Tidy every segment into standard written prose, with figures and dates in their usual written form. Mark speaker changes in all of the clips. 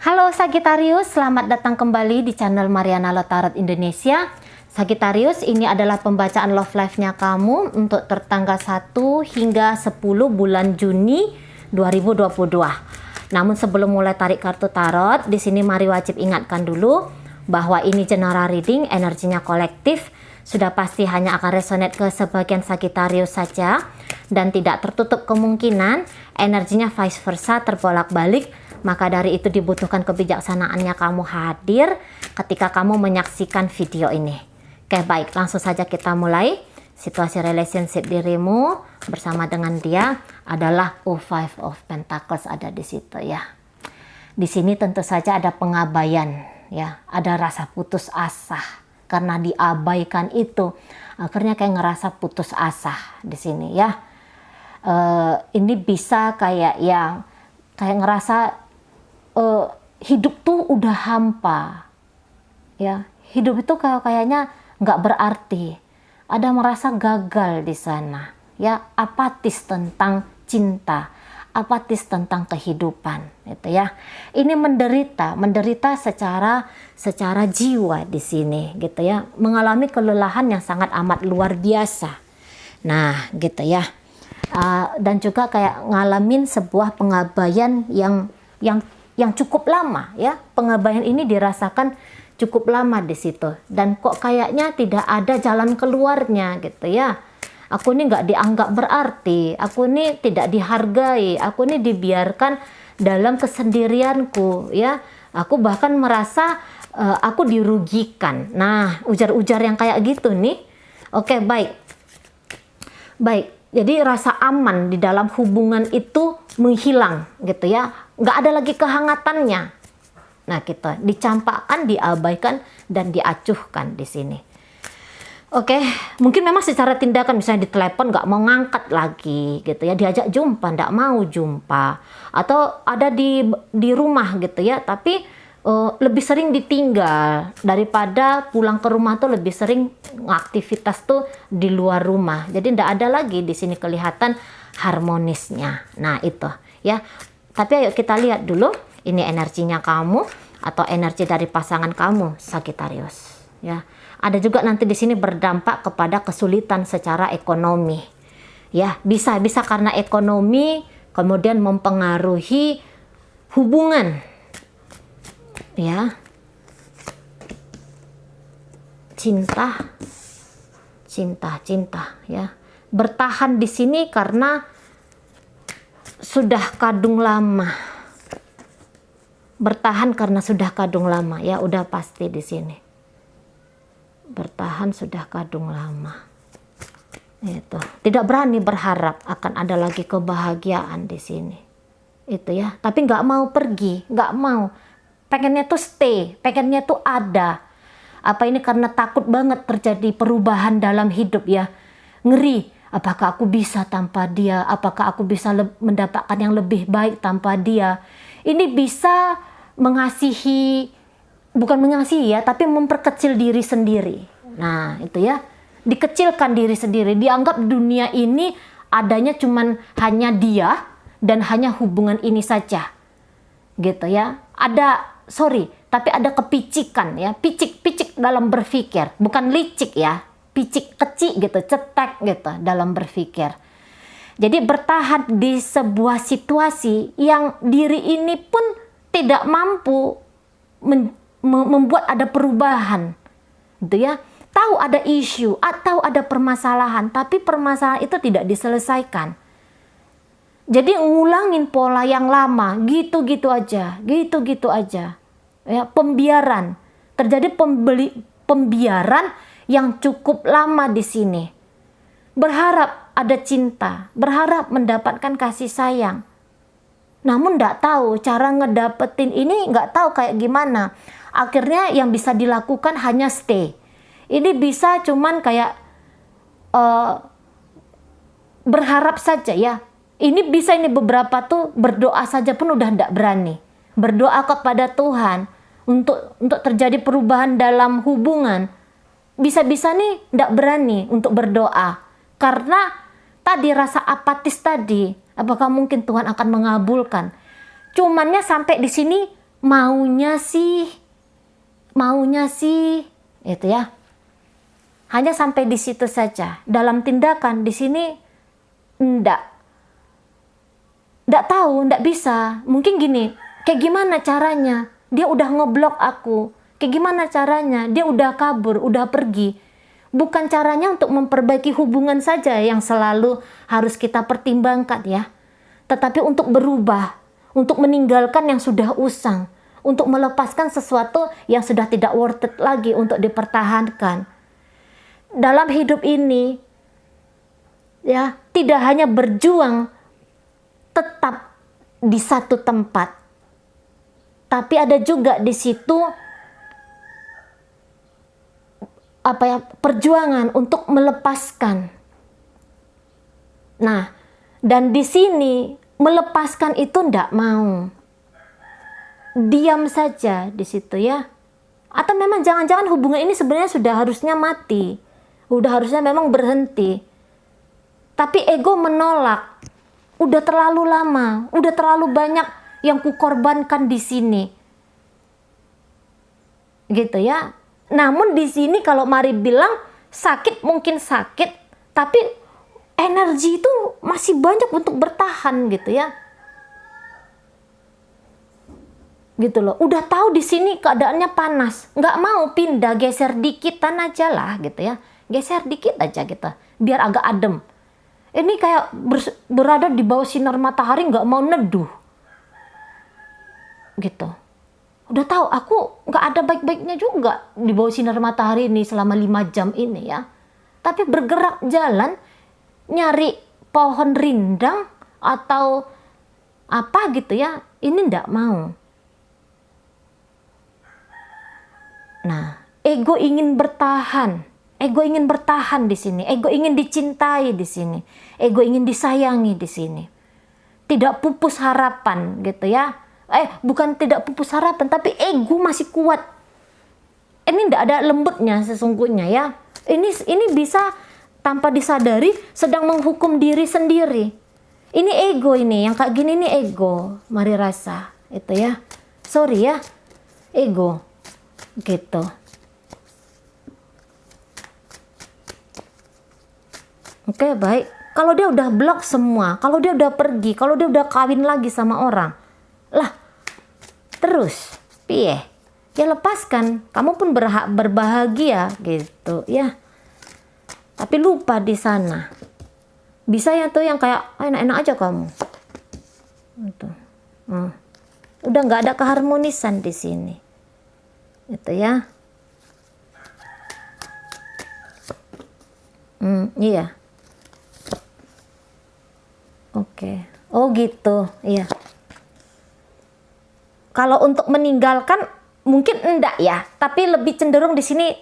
Speaker 1: Halo Sagittarius, selamat datang kembali di channel Mariana Tarot Indonesia. Sagittarius, ini adalah pembacaan love life-nya kamu untuk tertanggal 1 hingga 10 bulan Juni 2022. Namun sebelum mulai tarik kartu tarot, di sini mari wajib ingatkan dulu bahwa ini general reading, energinya kolektif. Sudah pasti hanya akan resonate ke sebagian Sagittarius saja dan tidak tertutup kemungkinan energinya vice versa terbolak-balik. Maka dari itu dibutuhkan kebijaksanaannya kamu hadir ketika kamu menyaksikan video ini. Oke, baik, langsung saja kita mulai. Situasi relationship dirimu bersama dengan dia adalah Five of Pentacles ada di situ ya. Di sini tentu saja ada pengabaian ya, ada rasa putus asa karena diabaikan itu. Akhirnya kayak ngerasa putus asa di sini ya. Ini bisa kayak yang kayak ngerasa hidup tuh udah hampa ya, hidup itu kayaknya nggak berarti, ada merasa gagal di sana ya, apatis tentang cinta, apatis tentang kehidupan itu ya. Ini menderita secara jiwa di sini gitu ya, mengalami kelelahan yang sangat amat luar biasa. Nah gitu ya, dan juga kayak ngalamin sebuah pengabaian yang cukup lama ya. Pengabaian ini dirasakan cukup lama di situ dan kok kayaknya tidak ada jalan keluarnya gitu ya. Aku ini nggak dianggap berarti, aku ini tidak dihargai, aku ini dibiarkan dalam kesendirianku ya. Aku bahkan merasa aku dirugikan. Nah, ujar-ujar yang kayak gitu nih. Oke, baik. Jadi rasa aman di dalam hubungan itu menghilang gitu ya, nggak ada lagi kehangatannya. Nah kita dicampakkan, diabaikan, dan diacuhkan di sini. Oke, mungkin memang secara tindakan misalnya di telepon nggak mau ngangkat lagi gitu ya, diajak jumpa nggak mau jumpa, atau ada di rumah gitu ya, tapi lebih sering ditinggal daripada pulang ke rumah tuh, lebih sering aktivitas tuh di luar rumah. Jadi nggak ada lagi di sini kelihatan harmonisnya. Nah itu ya. Tapi ayo kita lihat dulu ini energinya kamu atau energi dari pasangan kamu Sagittarius ya. Ada juga nanti di sini berdampak kepada kesulitan secara ekonomi. Ya, bisa karena ekonomi kemudian mempengaruhi hubungan. Ya. Cinta ya. Bertahan di sini karena sudah kadung lama. Bertahan karena sudah kadung lama ya, udah pasti di sini. Bertahan sudah kadung lama. Itu. Tidak berani berharap akan ada lagi kebahagiaan di sini. Itu ya, tapi nggak mau pergi, nggak mau. Pengennya tuh stay, pengennya tuh ada. Apa ini karena takut banget terjadi perubahan dalam hidup ya. Ngeri, apakah aku bisa tanpa dia? Apakah aku bisa mendapatkan yang lebih baik tanpa dia? Ini bisa mengasihi, bukan mengasihi ya, tapi memperkecil diri sendiri. Nah itu ya, dikecilkan diri sendiri. Dianggap dunia ini adanya cuman hanya dia dan hanya hubungan ini saja. Gitu ya, tapi ada kepicikan ya, picik dalam berpikir, bukan licik ya, picik kecil gitu, cetek gitu dalam berpikir. Jadi bertahan di sebuah situasi yang diri ini pun tidak mampu membuat ada perubahan, gitu ya. Tahu ada isu atau ada permasalahan, tapi permasalahan itu tidak diselesaikan. Jadi ngulangin pola yang lama, gitu-gitu aja. Ya, pembiaran. Terjadi pembiaran yang cukup lama di sini. Berharap ada cinta, berharap mendapatkan kasih sayang. Namun nggak tahu cara ngedapetin ini, nggak tahu kayak gimana. Akhirnya yang bisa dilakukan hanya stay. Ini bisa cuman kayak berharap saja ya. Ini beberapa tuh berdoa saja pun udah nggak berani. Berdoa kepada Tuhan untuk terjadi perubahan dalam hubungan. Bisa-bisa nih nggak berani untuk berdoa. Karena tadi rasa apatis tadi. Apakah mungkin Tuhan akan mengabulkan? Cumannya sampai di sini maunya sih itu ya. Hanya sampai di situ saja. Dalam tindakan di sini enggak tahu, enggak bisa. Mungkin gini, kayak gimana caranya? Dia udah ngeblok aku. Kayak gimana caranya? Dia udah kabur, udah pergi. Bukan caranya untuk memperbaiki hubungan saja yang selalu harus kita pertimbangkan ya. Tetapi untuk berubah, untuk meninggalkan yang sudah usang, untuk melepaskan sesuatu yang sudah tidak worth it lagi untuk dipertahankan. Dalam hidup ini ya, tidak hanya berjuang tetap di satu tempat, tapi ada juga di situ perjuangan untuk melepaskan. Nah, dan di sini melepaskan itu ndak mau, diam saja di situ ya. Atau memang jangan-jangan hubungan ini sebenarnya sudah harusnya mati, udah harusnya memang berhenti, tapi ego menolak. Udah terlalu lama, udah terlalu banyak yang kukorbankan di sini, gitu ya. Namun di sini kalau Mari bilang sakit, mungkin sakit, tapi energi itu masih banyak untuk bertahan gitu ya. Gitu loh. Udah tahu di sini keadaannya panas, nggak mau pindah, geser dikitan aja lah gitu ya. Geser dikit aja gitu, biar agak adem. Ini kayak berada di bawah sinar matahari, nggak mau neduh. Gitu. Udah tahu aku nggak ada baik-baiknya juga di bawah sinar matahari ini selama 5 jam ini ya. Tapi bergerak jalan, nyari pohon rindang atau apa gitu ya, ini nggak mau. Nah, ego ingin bertahan. Ego ingin bertahan di sini. Ego ingin dicintai di sini. Ego ingin disayangi di sini. Tidak pupus harapan gitu ya. Bukan tidak pupus harapan, tapi ego masih kuat. Ini tidak ada lembutnya sesungguhnya ya. Ini bisa tanpa disadari sedang menghukum diri sendiri. Ini ego ini, yang kayak gini ini ego. Mari rasa itu ya. Sorry ya, ego gitu. Oke, baik. Kalau dia udah blok semua, kalau dia udah pergi, kalau dia udah kawin lagi sama orang, lah terus piye? Ya lepaskan, kamu pun berhak berbahagia gitu ya. Tapi lupa di sana. Bisa ya tuh yang kayak enak-enak aja kamu. Gitu. Udah nggak ada keharmonisan di sini. Gitu ya. Iya. Oke. Oh gitu, iya. Kalau untuk meninggalkan mungkin enggak ya, tapi lebih cenderung di sini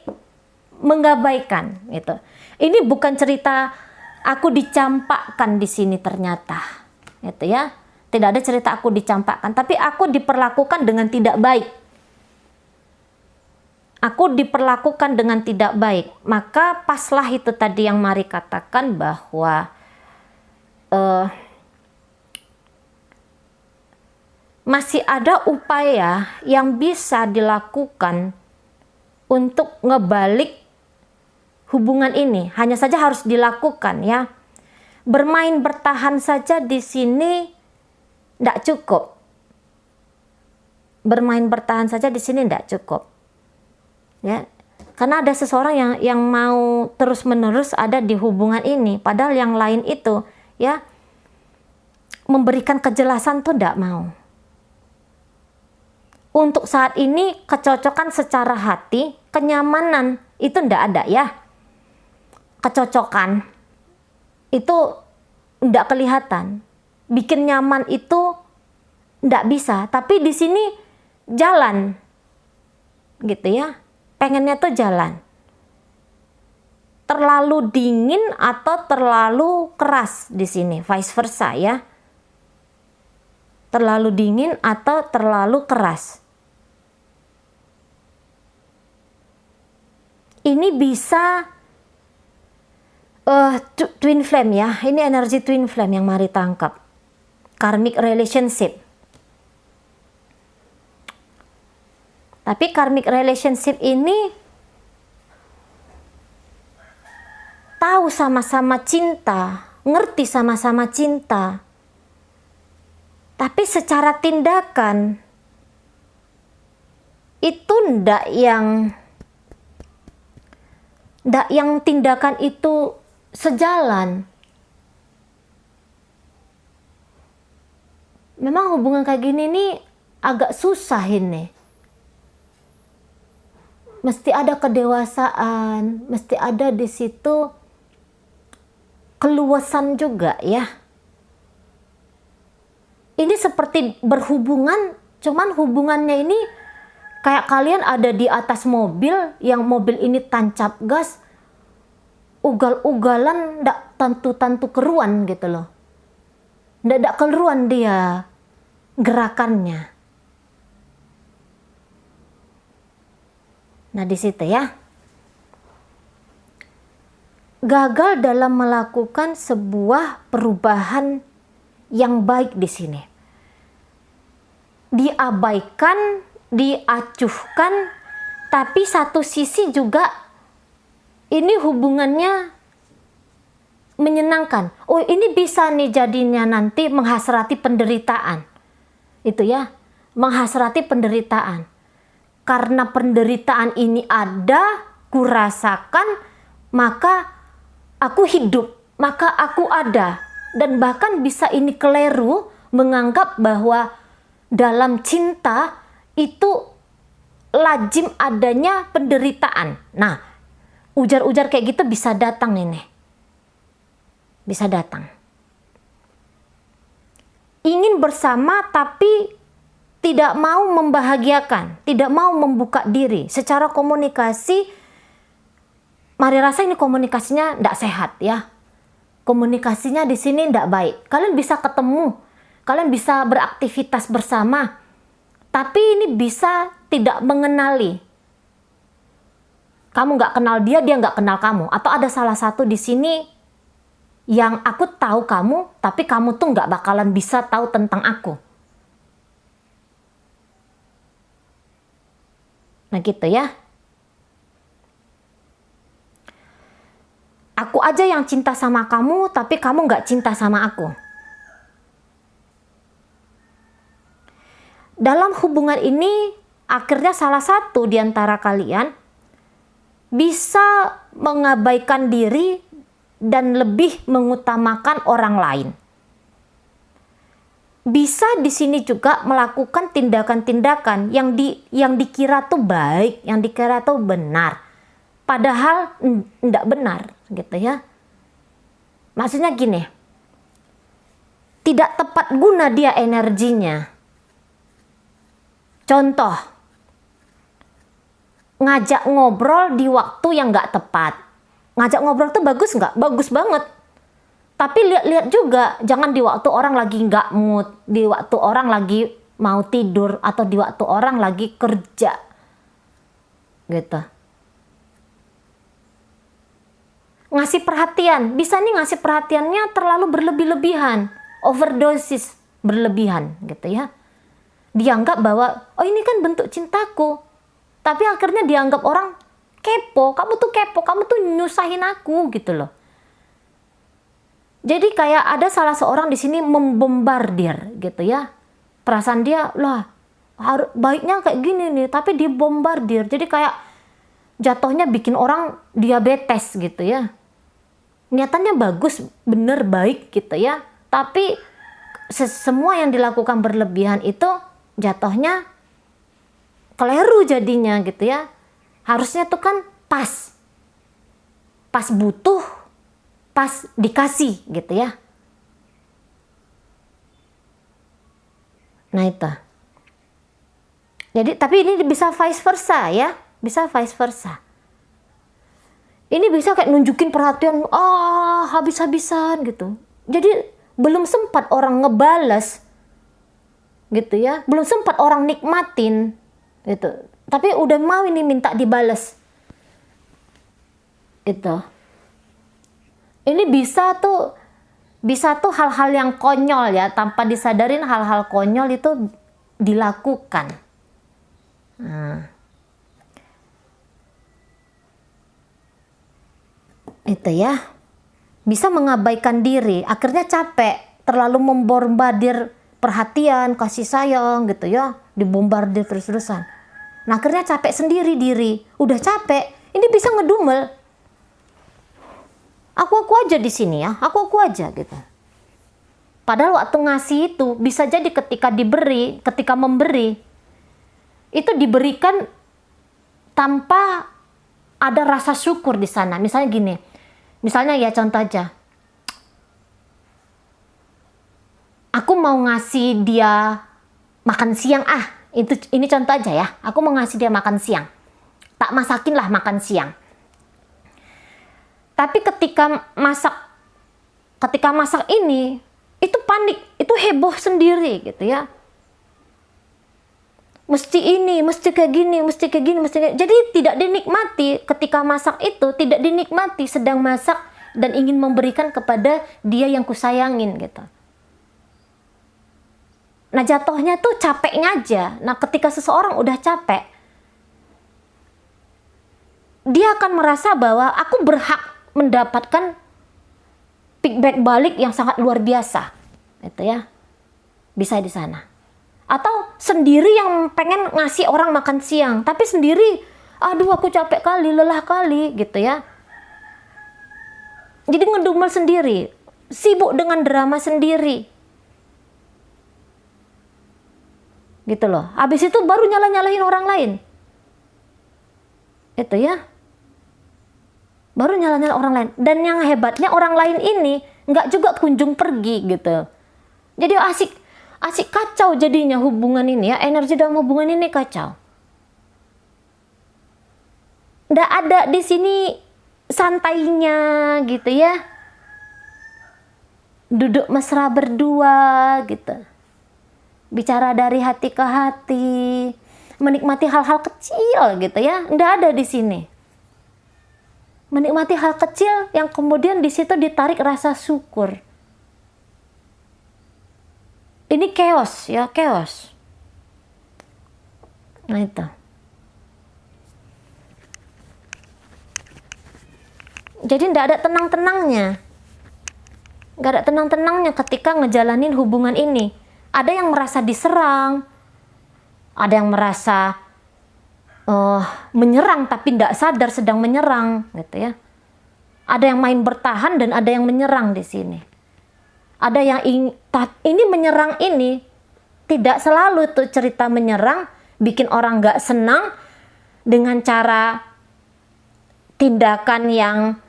Speaker 1: mengabaikan gitu. Ini bukan cerita aku dicampakkan di sini ternyata, gitu ya. Tidak ada cerita aku dicampakkan, tapi aku diperlakukan dengan tidak baik. Aku diperlakukan dengan tidak baik. Maka paslah itu tadi yang Mari katakan bahwa masih ada upaya yang bisa dilakukan untuk ngebalik hubungan ini. Hanya saja harus dilakukan ya. Bermain bertahan saja di sini tidak cukup. Bermain bertahan saja di sini tidak cukup. Ya. Karena ada seseorang yang mau terus-menerus ada di hubungan ini, padahal yang lain itu ya memberikan kejelasan tuh tidak mau. Untuk saat ini kecocokan secara hati, kenyamanan itu tidak ada ya. Kecocokan itu tidak kelihatan. Bikin nyaman itu tidak bisa. Tapi di sini jalan, gitu ya. Pengennya tuh jalan. Terlalu dingin atau terlalu keras di sini, vice versa ya. Terlalu dingin atau terlalu keras. Ini bisa twin flame ya. Ini energi twin flame yang Mari tangkap. Karmic relationship. Tapi karmic relationship ini tahu sama-sama cinta, ngerti sama-sama cinta. Tapi secara tindakan itu ndak yang tindakan itu sejalan. Memang hubungan kayak gini nih agak susah ini. Mesti ada kedewasaan, mesti ada di situ keluasan juga ya. Ini seperti berhubungan, cuman hubungannya ini kayak kalian ada di atas mobil, yang mobil ini tancap gas, ugal-ugalan, ndak tantu-tantu keruan gitu loh. Ndak keruan dia gerakannya. Nah di situ ya. Gagal dalam melakukan sebuah perubahan yang baik di sini. Diabaikan, diacuhkan, tapi satu sisi juga ini hubungannya menyenangkan. Oh ini bisa nih jadinya nanti menghasrati penderitaan. Itu ya, menghasrati penderitaan. Karena penderitaan ini ada, kurasakan, maka aku hidup, maka aku ada. Dan bahkan bisa ini keliru menganggap bahwa dalam cinta itu lazim adanya penderitaan. Nah, ujar-ujar kayak gitu bisa datang ini. Bisa datang. Ingin bersama tapi tidak mau membahagiakan, tidak mau membuka diri. Secara komunikasi, mari rasa ini komunikasinya tidak sehat ya. Komunikasinya di sini tidak baik. Kalian bisa ketemu, kalian bisa beraktivitas bersama, tapi ini bisa tidak mengenali. Kamu nggak kenal dia, dia nggak kenal kamu. Atau ada salah satu di sini yang aku tahu kamu, tapi kamu tuh nggak bakalan bisa tahu tentang aku. Nah gitu ya. Aku aja yang cinta sama kamu, tapi kamu nggak cinta sama aku. Dalam hubungan ini, akhirnya salah satu di antara kalian bisa mengabaikan diri dan lebih mengutamakan orang lain. Bisa di sini juga melakukan tindakan-tindakan yang dikira tuh baik, yang dikira tuh benar. Padahal enggak benar gitu ya. Maksudnya gini, tidak tepat guna dia energinya. Contoh, ngajak ngobrol di waktu yang nggak tepat. Ngajak ngobrol tuh bagus nggak? Bagus banget. Tapi lihat-lihat juga, jangan di waktu orang lagi nggak mood, di waktu orang lagi mau tidur, atau di waktu orang lagi kerja. Gitu. Ngasih perhatian, bisa nih ngasih perhatiannya terlalu berlebih-lebihan, overdosis berlebihan gitu ya. Dianggap bahwa, oh ini kan bentuk cintaku. Tapi akhirnya dianggap orang kepo, kamu tuh nyusahin aku gitu loh. Jadi kayak ada salah seorang di sini membombardir gitu ya. Perasaan dia, lah baiknya kayak gini nih, tapi dibombardir. Jadi kayak jatuhnya bikin orang diabetes gitu ya. Niatannya bagus, bener, baik gitu ya. Tapi semua yang dilakukan berlebihan itu jatuhnya keliru jadinya gitu ya. Harusnya tuh kan pas butuh, pas dikasih gitu ya. Nah itu. Jadi tapi ini bisa vice versa ya, bisa vice versa. Ini bisa kayak nunjukin perhatian habis-habisan gitu. Jadi belum sempat orang ngebales gitu ya, belum sempat orang nikmatin gitu. Tapi udah mau ini minta dibales. Gitu. Ini bisa tuh hal-hal yang konyol ya, tanpa disadarin hal-hal konyol itu dilakukan. Nah, Itu ya, bisa mengabaikan diri, akhirnya capek, terlalu membombardir perhatian, kasih sayang gitu ya, dibombardir terus-terusan. Nah akhirnya capek sendiri diri, udah capek, ini bisa ngedumel. Aku aja di sini ya, aku aja gitu. Padahal waktu ngasih itu bisa jadi ketika diberi, ketika memberi, itu diberikan tanpa ada rasa syukur di sana. Misalnya gini, misalnya ya contoh aja, aku mau ngasih dia makan siang, ini contoh aja ya, aku mau ngasih dia makan siang, tak masakin lah makan siang. Tapi ketika masak ini, itu panik, itu heboh sendiri gitu ya. Mesti ini, mesti kayak gini, mesti kayak gini, mesti kayak. Jadi tidak dinikmati ketika masak itu, tidak dinikmati sedang masak dan ingin memberikan kepada dia yang kusayangin gitu. Nah jatuhnya tuh capeknya aja. Nah ketika seseorang udah capek, dia akan merasa bahwa aku berhak mendapatkan feedback balik yang sangat luar biasa, gitu ya. Bisa di sana. Atau sendiri yang pengen ngasih orang makan siang, tapi sendiri, aduh aku capek kali, lelah kali, gitu ya. Jadi ngedumel sendiri, sibuk dengan drama sendiri, gitu loh. Habis itu baru nyalahin orang lain, itu ya. Baru nyalahin orang lain. Dan yang hebatnya orang lain ini nggak juga kunjung pergi gitu. Jadi asik kacau jadinya hubungan ini ya, energi dalam hubungan ini kacau. Nggak ada di sini santainya gitu ya. Duduk mesra berdua gitu. Bicara dari hati ke hati, menikmati hal-hal kecil gitu ya. Nggak ada di sini. Menikmati hal kecil yang kemudian di situ ditarik rasa syukur. Ini chaos ya, chaos. Nah itu. Jadi nggak ada tenang-tenangnya. Nggak ada tenang-tenangnya ketika ngejalanin hubungan ini. Ada yang merasa diserang, ada yang merasa menyerang tapi tidak sadar sedang menyerang, gitu ya. Ada yang main bertahan dan ada yang menyerang di sini. Ada yang ini menyerang ini tidak selalu tuh cerita menyerang bikin orang nggak senang dengan cara tindakan yang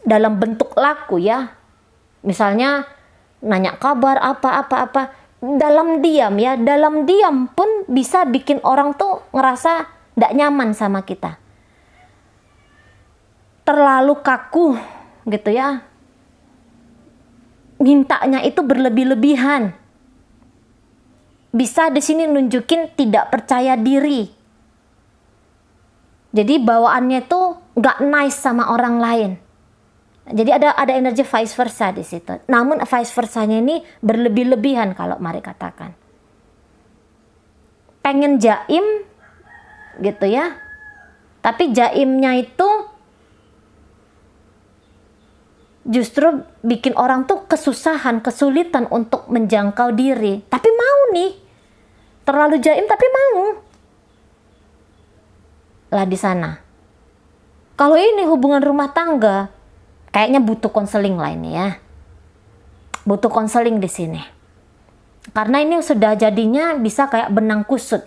Speaker 1: dalam bentuk laku ya. Misalnya nanya kabar apa dalam diam ya, dalam diam pun bisa bikin orang tuh ngerasa tidak nyaman sama kita, terlalu kaku gitu ya, mintanya itu berlebih-lebihan, bisa di sini nunjukin tidak percaya diri, jadi bawaannya tuh nggak nice sama orang lain. Jadi ada energi vice versa di situ. Namun vice versanya ini berlebih-lebihan kalau mari katakan. Pengen jaim gitu ya. Tapi jaimnya itu justru bikin orang tuh kesusahan, kesulitan untuk menjangkau diri. Tapi mau nih. Terlalu jaim tapi mau. Lah di sana. Kalau ini hubungan rumah tangga, kayaknya butuh konseling lah ini ya. Butuh konseling di sini. Karena ini sudah jadinya bisa kayak benang kusut.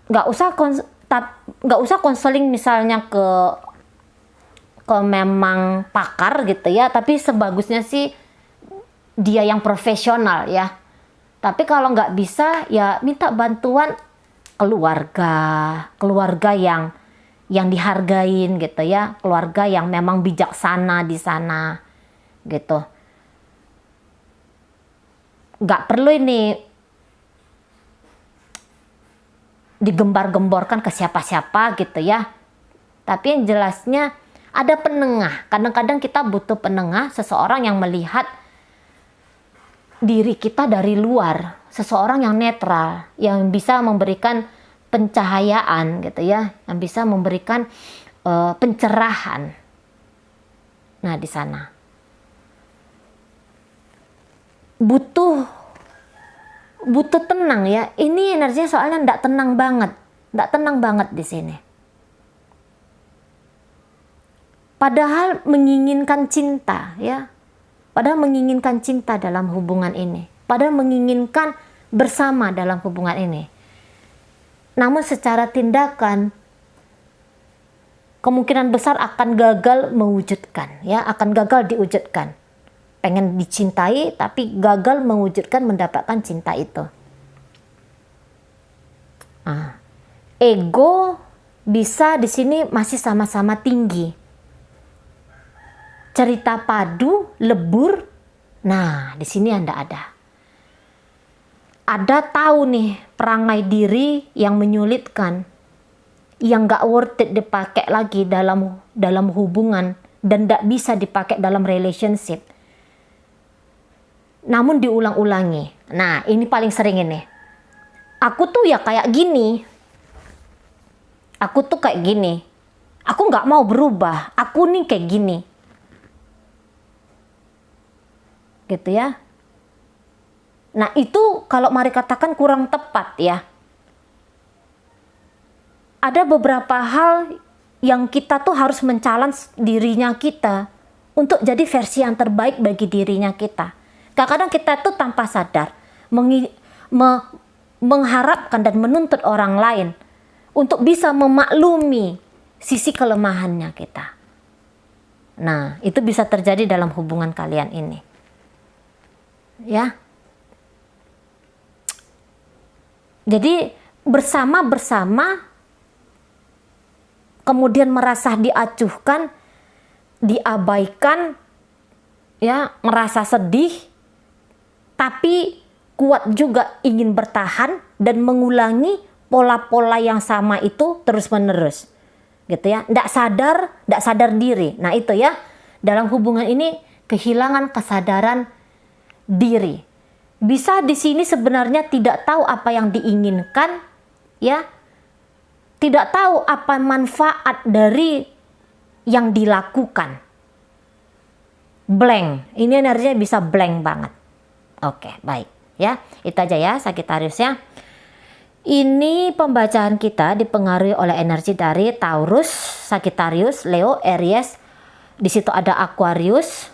Speaker 1: Nggak usah konseling misalnya ke memang pakar gitu ya. Tapi sebagusnya sih dia yang profesional ya. Tapi kalau nggak bisa ya minta bantuan keluarga yang dihargain gitu ya, keluarga yang memang bijaksana di sana gitu. Nggak perlu ini digembar-gemborkan ke siapa-siapa gitu ya. Tapi yang jelasnya ada penengah. Kadang-kadang kita butuh penengah, seseorang yang melihat diri kita dari luar, seseorang yang netral, yang bisa memberikan pencahayaan gitu ya, yang bisa memberikan pencerahan. Nah, di sana butuh tenang ya. Ini energinya soalnya ndak tenang banget di sini. Padahal menginginkan cinta ya. Padahal menginginkan cinta dalam hubungan ini. Padahal menginginkan bersama dalam hubungan ini. Namun secara tindakan kemungkinan besar akan gagal mewujudkan ya, akan gagal diwujudkan. Pengen dicintai tapi gagal mewujudkan mendapatkan cinta itu. Ego bisa di sini masih sama-sama tinggi. Cerita padu, lebur. Nah, di sini Anda ada. Ada tahu nih perangai diri yang menyulitkan, yang gak worth it dipakai lagi dalam hubungan dan gak bisa dipakai dalam relationship. Namun diulang-ulangi. Nah, ini paling sering ini. Aku tuh ya kayak gini. Aku tuh kayak gini. Aku gak mau berubah. Aku nih kayak gini. Gitu ya. Nah, itu kalau mari katakan kurang tepat ya. Ada beberapa hal yang kita tuh harus men-challenge dirinya kita untuk jadi versi yang terbaik bagi dirinya kita. Kadang-kadang kita tuh tanpa sadar mengharapkan dan menuntut orang lain untuk bisa memaklumi sisi kelemahannya kita. Nah, itu bisa terjadi dalam hubungan kalian ini. Ya. Jadi bersama-bersama kemudian merasa diacuhkan, diabaikan, ya, merasa sedih, tapi kuat juga ingin bertahan dan mengulangi pola-pola yang sama itu terus-menerus. Gitu ya. Nggak sadar diri. Nah, itu ya. Dalam hubungan ini kehilangan kesadaran diri. Bisa di sini sebenarnya tidak tahu apa yang diinginkan, ya. Tidak tahu apa manfaat dari yang dilakukan. Blank. Ini energinya bisa blank banget. Oke, baik. Ya, itu aja ya Sagittarius ya. Ini pembacaan kita dipengaruhi oleh energi dari Taurus, Sagittarius, Leo, Aries. Di situ ada Aquarius.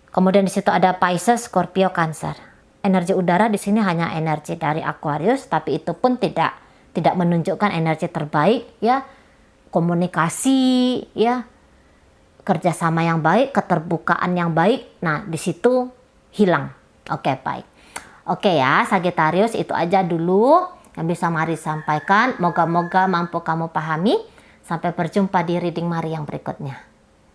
Speaker 1: Kemudian di situ ada Pisces, Scorpio, Cancer. Energi udara di sini hanya energi dari Aquarius, tapi itu pun tidak menunjukkan energi terbaik ya. Komunikasi ya, kerjasama yang baik, keterbukaan yang baik. Nah, di situ hilang. Oke, baik. Oke ya, Sagittarius, itu aja dulu yang bisa Mari sampaikan. Moga-moga mampu kamu pahami. Sampai berjumpa di reading Mari yang berikutnya.